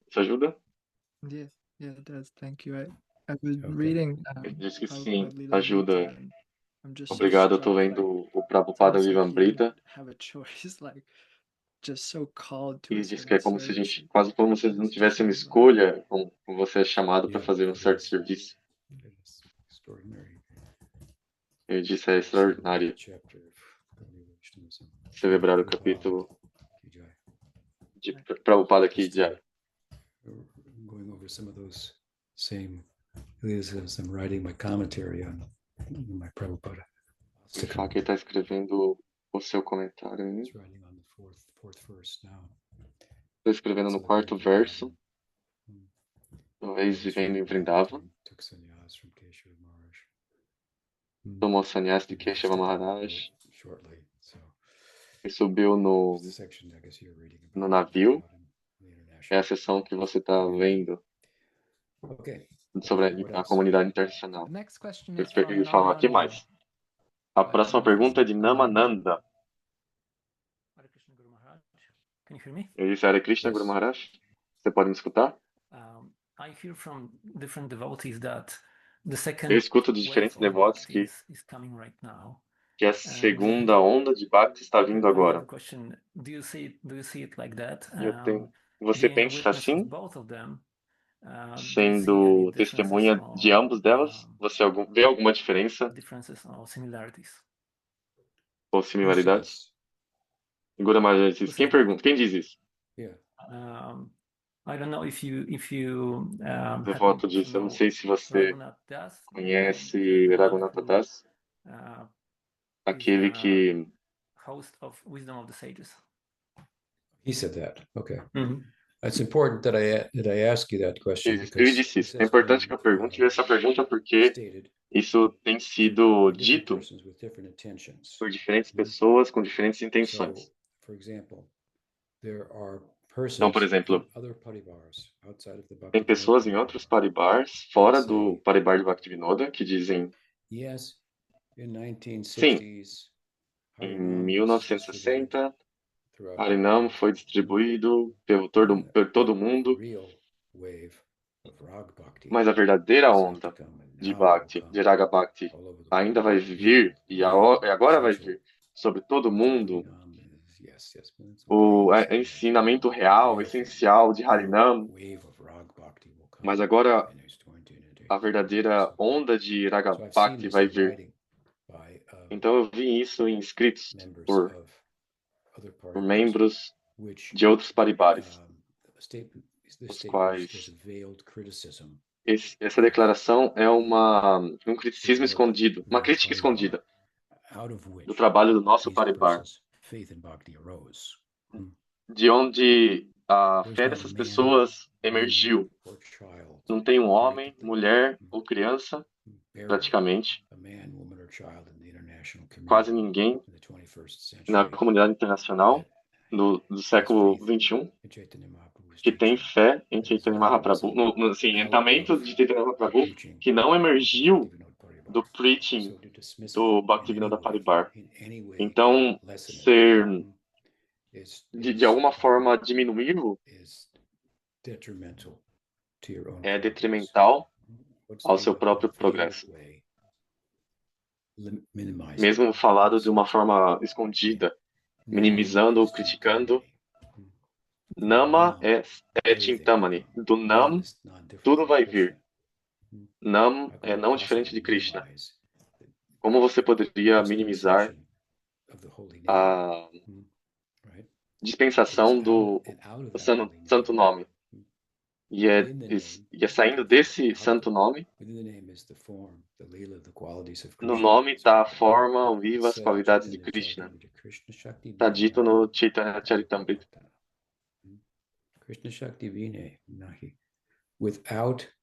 Isso ajuda? Yeah, it does. Thank you. I was reading. Ele disse que sim, ajuda. Obrigado, eu estou lendo o Prabhupada Vivamrita. E diz que é como se a gente, quase como se não tivesse uma escolha, como você é chamado para fazer um certo serviço. Ele disse, é extraordinário celebrar o capítulo de Prabhupada aqui de going over some of those same as I'm writing my commentary on my Prabhupada. Ele está escrevendo o seu comentário. Estou escrevendo no quarto verso. Talvez vivendo em Vrindavan. Tomou sannyas de Keshava Maharaj. E subiu no navio. É a sessão que você está lendo sobre a comunidade internacional. Ele fala aqui mais. A próxima pergunta é de Namananda. Ele disse, Hare Krishna Guru Maharaj. Você pode me escutar? Eu escuto de diferentes devotos que a segunda onda de Bhakti está vindo agora. Você pensa assim? Sendo testemunha de ambos delas, você vê alguma diferença ou similaridades? Guru Maharaj diz, quem pergunta? Quem diz isso? O devoto disse, eu não sei se você conhece Raghunatha Das, aquele que... He said that. Okay. It's important that I ask you that question. Ele disse isso. É importante que eu pergunte essa pergunta porque isso tem sido dito por diferentes pessoas com diferentes intenções. Então, por exemplo, tem pessoas em outros paribars, fora do paribar de Bhaktivinoda, que dizem sim, em 1960, Harinam foi distribuído por todo mundo, mas a verdadeira onda de Bhakti, de Raga Bhakti, ainda vai vir, e agora vai vir, sobre todo mundo, o ensinamento real, essencial de Harinam, mas agora a verdadeira onda de Raga Bhakti vai vir. Então eu vi isso em escritos por membros de outros paribares, os quais essa declaração é um criticismo escondido, uma crítica escondida do trabalho do nosso paribar, de onde a fé dessas pessoas emergiu. Não tem um homem, mulher ou criança, praticamente, quase ninguém na comunidade internacional do século XXI que tem fé em Chaitanya Mahaprabhu, no ensinamento de Chaitanya Mahaprabhu, que não emergiu do preaching do Bhaktivinoda Paribar. Então, ser de alguma forma diminuí-lo é detrimental ao seu próprio progresso. Mesmo falado de uma forma escondida, minimizando ou criticando, Nama é Chintamani. Do Nam, tudo vai vir. Nam é não diferente de Krishna. Como você poderia minimizar a dispensação do santo nome? E é saindo desse santo nome, no nome está a forma, o viva, as qualidades de Krishna. Está dito no Chaitanya Charitamrita. Krishna Shakti Vine Nahi. Without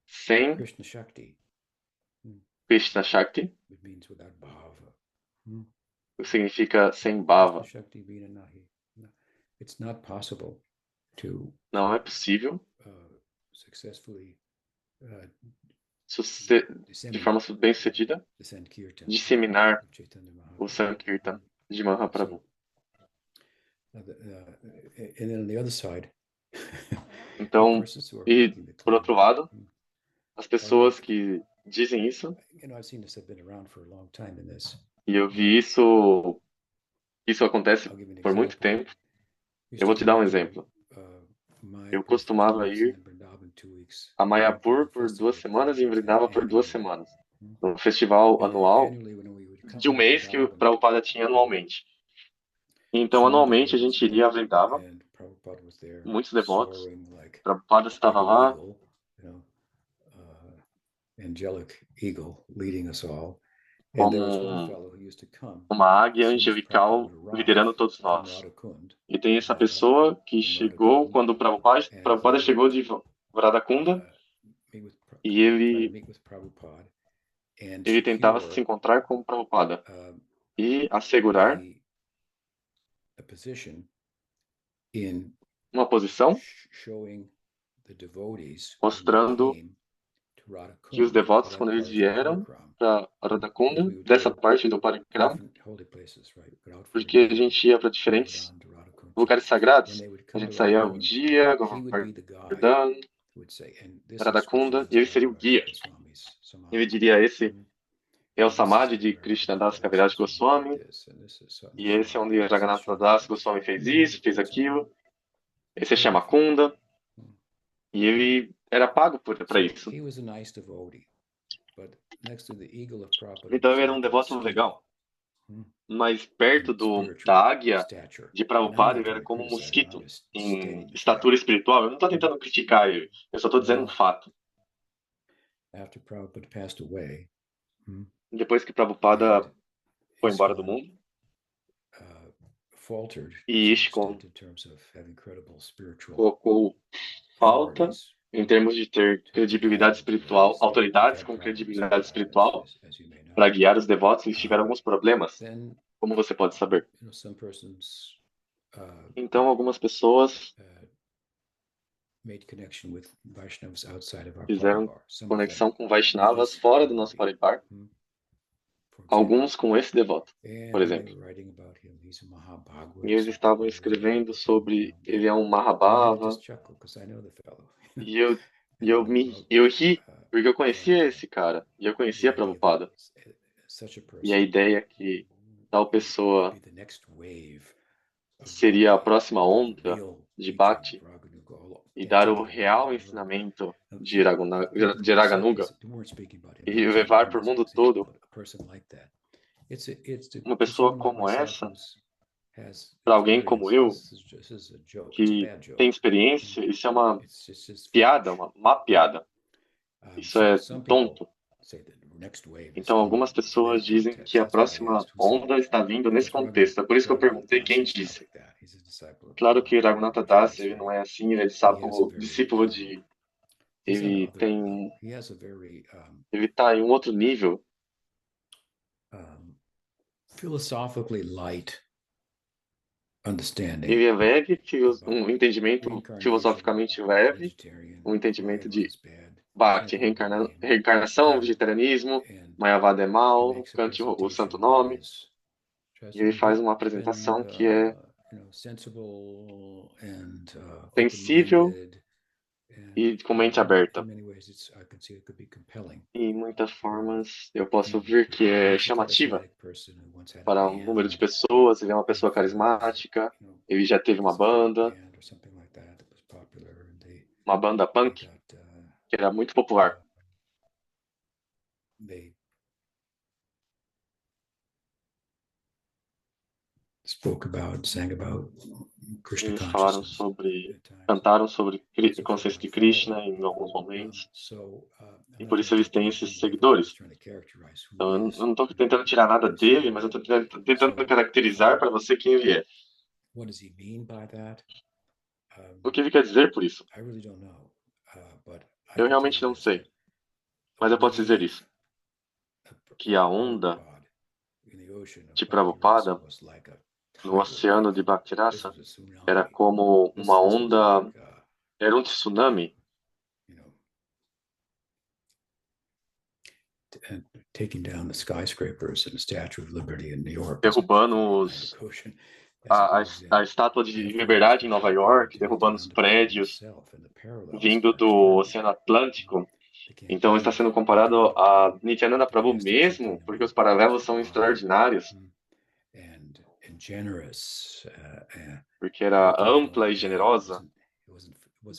Sem Krishna Shakti, Krishna Shakti, it means without bhava. significa sem bhava. Krishna Shakti Vine Nahi. It's not possible to Não é possível successfully de forma bem-sucedida disseminar o Sankirtan de Mahaprabhu. And then on the other side, Então, e por outro lado, as pessoas que dizem isso, I've seen this, I've been around for a long time in this. e eu vi isso acontece por muito tempo. Eu vou te dar um exemplo. Eu costumava ir a Mayapur por 2 semanas e em Vrindavan por 2 semanas, no festival anual de um mês que o Prabhupada tinha anualmente. Então, anualmente, a gente iria a Vrindavan, muitos devotos, Prabhupada estava lá, angelic eagle leading us all. como uma águia angelical liderando todos nós. E tem essa pessoa que chegou quando o Prabhupada chegou de Radhakunda, e ele tentava se encontrar com o Prabhupada e assegurar uma posição mostrando que os devotos, quando eles vieram para Radhakunda, dessa parte do Parikram, porque a gente ia para diferentes lugares sagrados, a gente saía o dia, Govardhan, Radhakunda, e ele seria o guia. Ele diria: esse é o Samadhi de Krishnadas Kaviraj Goswami, e esse é onde Raghunath Das Goswami fez isso, fez aquilo, esse é Shyamakunda, e ele era pago para isso. Então ele era um devoto legal. Mas perto da águia de Prabhupada, ele era como um mosquito em estatura espiritual. Eu não estou tentando criticar ele, eu só estou dizendo um fato. Depois que Prabhupada foi embora do mundo, e Ishkon colocou falta em termos de ter credibilidade espiritual, autoridades com credibilidade espiritual para guiar os devotos, eles tiveram alguns problemas, como você pode saber. Então, algumas pessoas fizeram conexão com Vaishnavas fora do nosso Paribar, alguns com esse devoto, por exemplo. e eles estavam escrevendo sobre ele é um Mahabhava, e eu ri, porque eu conhecia esse cara, e eu conhecia Prabhupada. E a ideia que tal pessoa seria a próxima onda de Bhakti e dar o real ensinamento de de Raganuga e levar para o mundo todo uma pessoa como essa, para alguém como eu, que tem experiência, isso é uma piada, uma má piada. Isso é tonto. Então, algumas pessoas dizem que a próxima onda está vindo nesse contexto. É por isso que eu perguntei quem disse. Claro que Raghunatha Das, ele não é assim, ele é discípulo de... Ele está em um outro nível. Ele é leve, um entendimento filosoficamente leve, um entendimento de Bhakti, reencarnação, vegetarianismo, Mayavada é mal, cante o santo nome. E ele faz uma apresentação que é sensível e com mente aberta. E em muitas formas eu posso ver que é chamativa para um número de pessoas. Ele é uma pessoa carismática, ele já teve uma banda punk, que era muito popular. Eles cantaram sobre a consciência de Krishna em alguns momentos, e por isso eles têm esses seguidores. Então, eu não estou tentando tirar nada dele, mas eu estou tentando caracterizar para você quem ele é. O que ele quer dizer por isso? Eu realmente não sei, mas eu posso dizer isso, que a onda de Prabhupada no oceano de Bhaktirasa era como uma onda, era um tsunami, derrubando a estátua de liberdade em Nova York, derrubando os prédios, vindo do Oceano Atlântico. Então está sendo comparado a Nityananda Prabhu mesmo, porque os paralelos são extraordinários. Porque era ampla e generosa,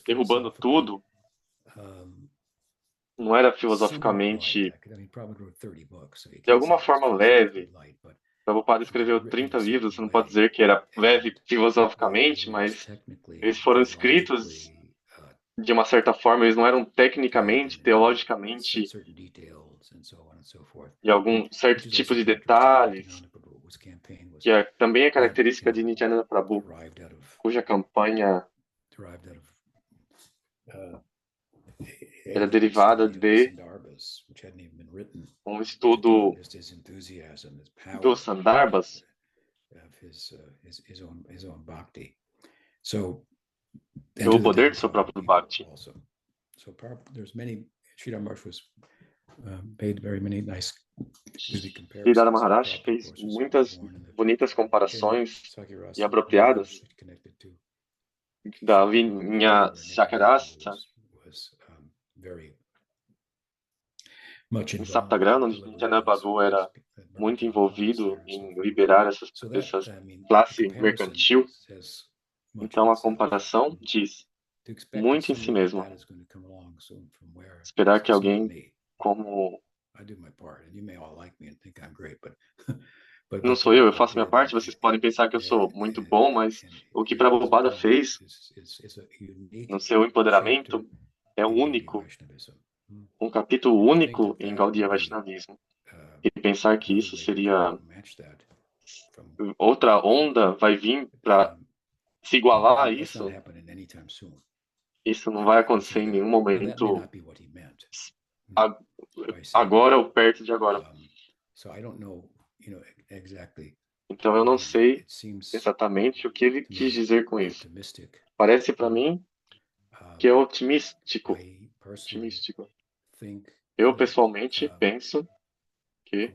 derrubando tudo. Não era filosoficamente, de alguma forma leve. Prabhupada escreveu 30 livros, você não pode dizer que era leve filosoficamente, mas eles foram escritos de uma certa forma, eles não eram tecnicamente, teologicamente, e algum certo tipo de detalhes, que também é característica de Nityananda Prabhu, cuja campanha era derivada de um estudo dos Sandarbhas, pelo poder do seu próprio Bhakti. Sridhara Maharaj fez muitas bonitas comparações e apropriadas da linha Shakarasa em Saptagrana, onde Nityananda Prabhu era muito envolvido em liberar essa classe mercantil. Então a comparação diz muito em si mesma. Esperar que alguém como... Não sou eu faço minha parte, vocês podem pensar que eu sou muito bom, mas o que Prabhupada fez no seu empoderamento é único, um capítulo único em Gaudiya Vaishnavismo. E pensar que isso seria outra onda vai vir para se igualar a isso, isso não vai acontecer em nenhum momento agora ou perto de agora. Então eu não sei exatamente o que ele quis dizer com isso. Parece para mim que é otimístico. Eu pessoalmente penso que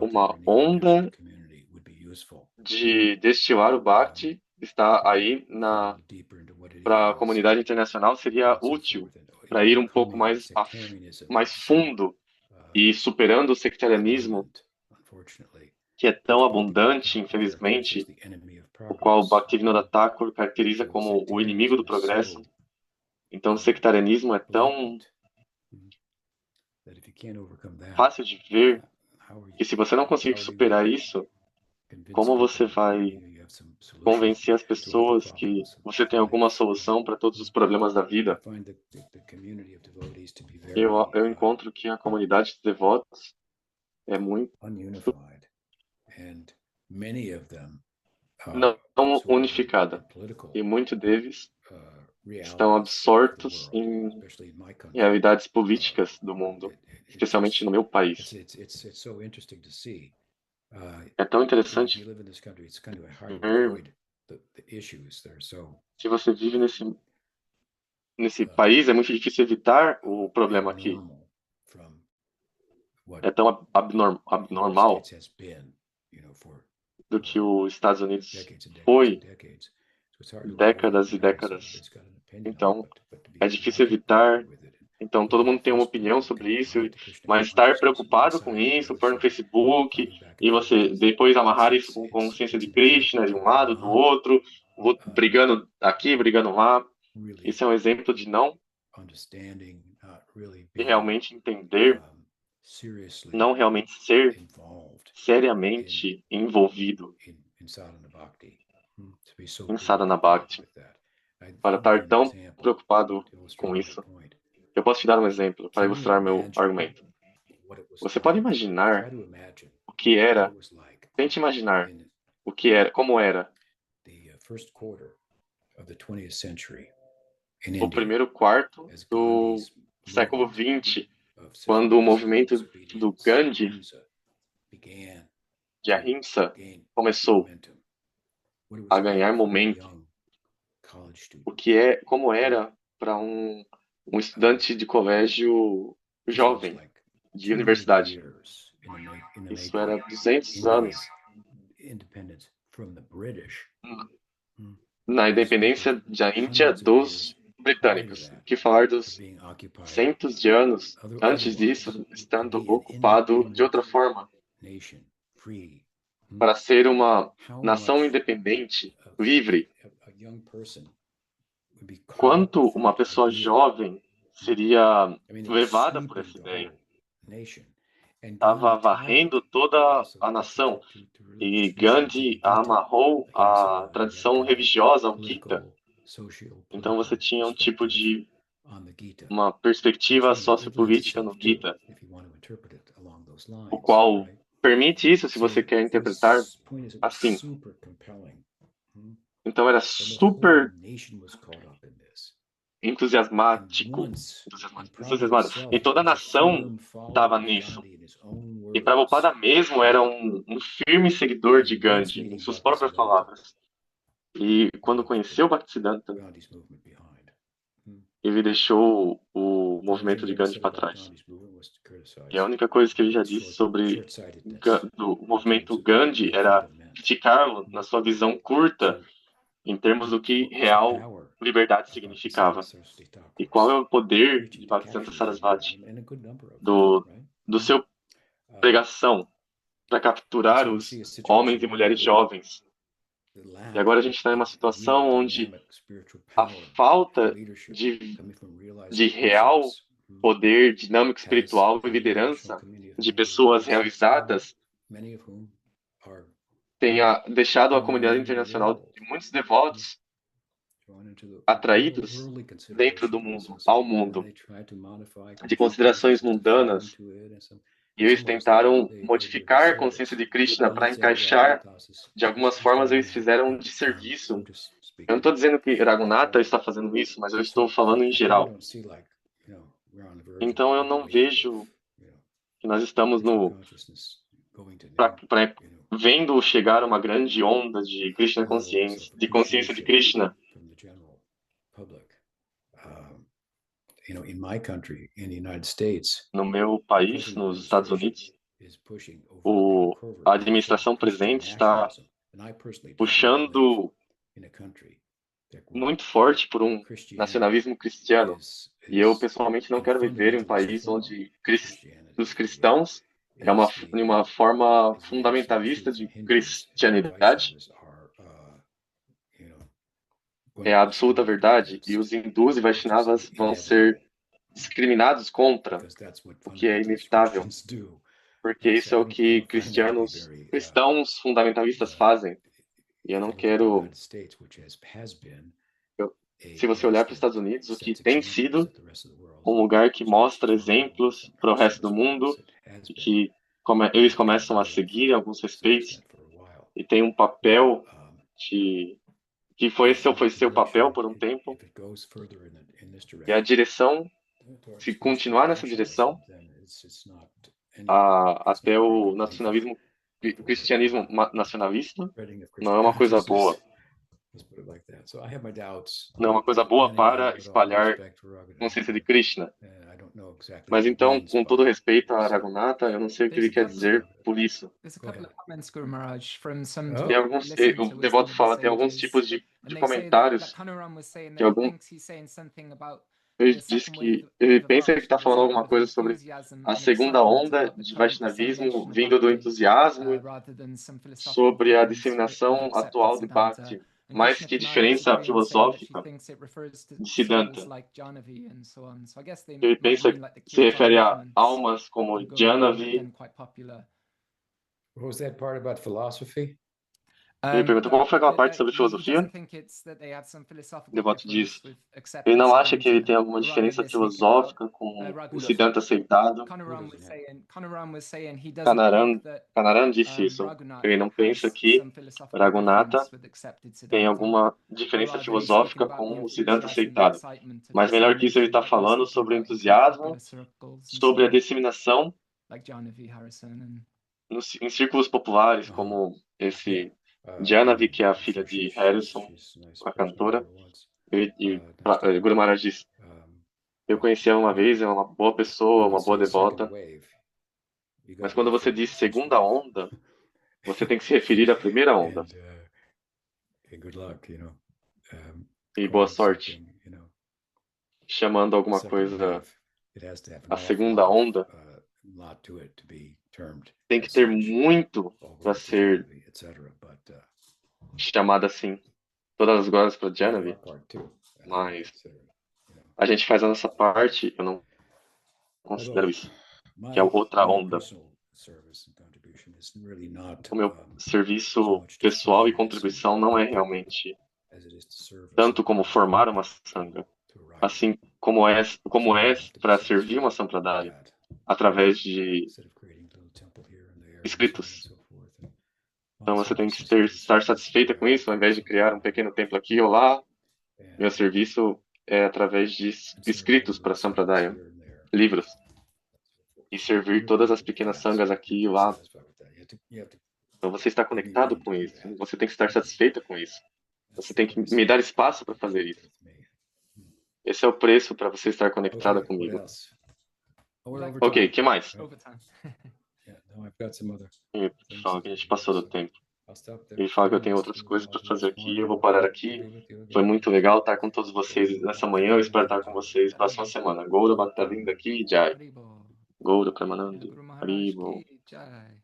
uma onda de destilar o Bhakti está aí para a comunidade internacional, seria útil para ir um pouco mais fundo e superando o sectarianismo que é tão abundante, infelizmente, o qual o Bhaktivinoda Thakur caracteriza como o inimigo do progresso. Então, o sectarianismo é tão fácil de ver que se você não conseguir superar isso, como você vai convencer as pessoas que você tem alguma solução para todos os problemas da vida? Eu encontro que a comunidade de devotos é muito não unificada e muitos deles estão absortos em realidades políticas do mundo, especialmente no meu país. É tão interessante ver, se você vive nesse país, é muito difícil evitar o problema aqui. É tão abnormal do que os Estados Unidos foi décadas e décadas. Então, é difícil evitar. Então, todo mundo tem uma opinião sobre isso, mas estar preocupado com isso, pôr no Facebook, e você depois amarrar isso com consciência de Krishna, de um lado, do outro, brigando aqui, brigando lá. Isso é um exemplo de não realmente entender, não realmente ser seriamente envolvido em sadhana bhakti, para estar tão preocupado com isso. Eu posso te dar um exemplo para ilustrar meu argumento. Você pode imaginar o que era, tente imaginar o que era, como era o primeiro quarto do século XX, quando o movimento do Gandhi, de Ahimsa, começou a ganhar momento. Como era para um estudante de colégio jovem, de universidade. Isso era 200 anos. Na independência da Índia dos britânicos. Que falar dos centos de anos antes disso, estando ocupado de outra forma, para ser uma nação independente, livre. Quanto uma pessoa jovem seria levada por essa ideia? Estava varrendo toda a nação. E Gandhi amarrou a tradição religiosa ao Gita. Então você tinha um tipo de uma perspectiva sociopolítica no Gita, o qual permite isso se você quer interpretar assim. Então era super entusiasmado. E toda a nação estava nisso. E Prabhupada mesmo era um firme seguidor de Gandhi, em suas próprias palavras. E quando conheceu o Bhaktisiddhanta, ele deixou o movimento de Gandhi para trás. E a única coisa que ele já disse sobre o movimento Gandhi era criticá-lo na sua visão curta, em termos do que real liberdade significava. E qual é o poder de Bhaktisiddhanta Sarasvati, do seu pregação, para capturar os homens e mulheres jovens. E agora a gente está em uma situação onde a falta de real poder dinâmico espiritual e liderança de pessoas realizadas tenha deixado a comunidade internacional de muitos devotos atraídos dentro do mundo, ao mundo, de considerações mundanas. E eles tentaram modificar a consciência de Krishna para encaixar, de algumas formas eles fizeram um desserviço. Eu não estou dizendo que Raghunatha está fazendo isso, mas eu estou falando em geral. Então eu não vejo que nós estamos vendo chegar uma grande onda de Krishna consciência, de consciência de Krishna. No meu país, nos Estados Unidos, a administração presente está puxando muito forte por um nacionalismo cristiano. E eu, pessoalmente, não quero viver em um país onde os cristãos é uma forma fundamentalista de cristianidade, é a absoluta verdade, e os hindus e Vaishnavas vão ser discriminados contra, o que é inevitável, porque isso é o que cristãos fundamentalistas fazem. E eu não quero. Se você olhar para os Estados Unidos, o que tem sido um lugar que mostra exemplos para o resto do mundo, e que eles começam a seguir alguns respeitos, e tem um papel que foi seu papel por um tempo, e a direção, se continuar nessa direção, até o cristianismo nacionalista, não é uma coisa boa. Não é uma coisa boa para espalhar consciência de Krishna. Mas então, com todo respeito a Raghunatha, eu não sei o que ele quer dizer por isso. Tem alguns, o devoto fala, tem alguns tipos de comentários que ele diz que ele pensa que está falando alguma coisa sobre a segunda onda de Vaishnavismo vindo do entusiasmo, sobre a disseminação atual de Bhakti, mais que diferença filosófica de Siddhanta. Ele pensa que se refere a almas como Jhanavi. Ele pergunta qual foi aquela parte sobre filosofia. O devoto diz, ele não acha que ele tem alguma diferença filosófica com o Siddhanta aceitado. Kanaran disse isso. Ele não pensa que Raghunatha tem alguma diferença filosófica com o Siddhanta aceitado. Mas melhor que isso, ele está falando sobre o entusiasmo, sobre a disseminação em círculos populares, como esse Jhanavi, que é a filha de Harrison, a cantora, e Guru Maharaj disse, eu conheci ela uma vez, ela é uma boa pessoa, uma boa devota, mas quando você diz segunda onda, você tem que se referir à primeira onda. E boa sorte. Chamando alguma coisa a segunda onda, tem que ter muito para ser chamada assim. Todas as glórias para Jhanavi. Mas a gente faz a nossa parte, eu não considero isso, que é outra onda. O meu serviço pessoal e contribuição não é realmente tanto como formar uma sangha, assim como é para servir uma sampradaya, através de escritos. Então você tem que estar satisfeita com isso, ao invés de criar um pequeno templo aqui ou lá. Meu serviço é através de escritos para Sampradaya, livros, e servir todas as pequenas sangas aqui e lá. Então você está conectado com isso, você tem que estar satisfeita com isso. Você tem que me dar espaço para fazer isso. Esse é o preço para você estar conectada comigo. Ok, que mais? Ele fala que a gente passou do tempo. Ele fala que eu tenho outras coisas para fazer aqui, eu vou parar aqui. Foi muito legal estar com todos vocês nessa manhã, eu espero estar com vocês na próxima semana. Goura Bhaktavinda aqui, Jai. Goura Pramananda, Haribo.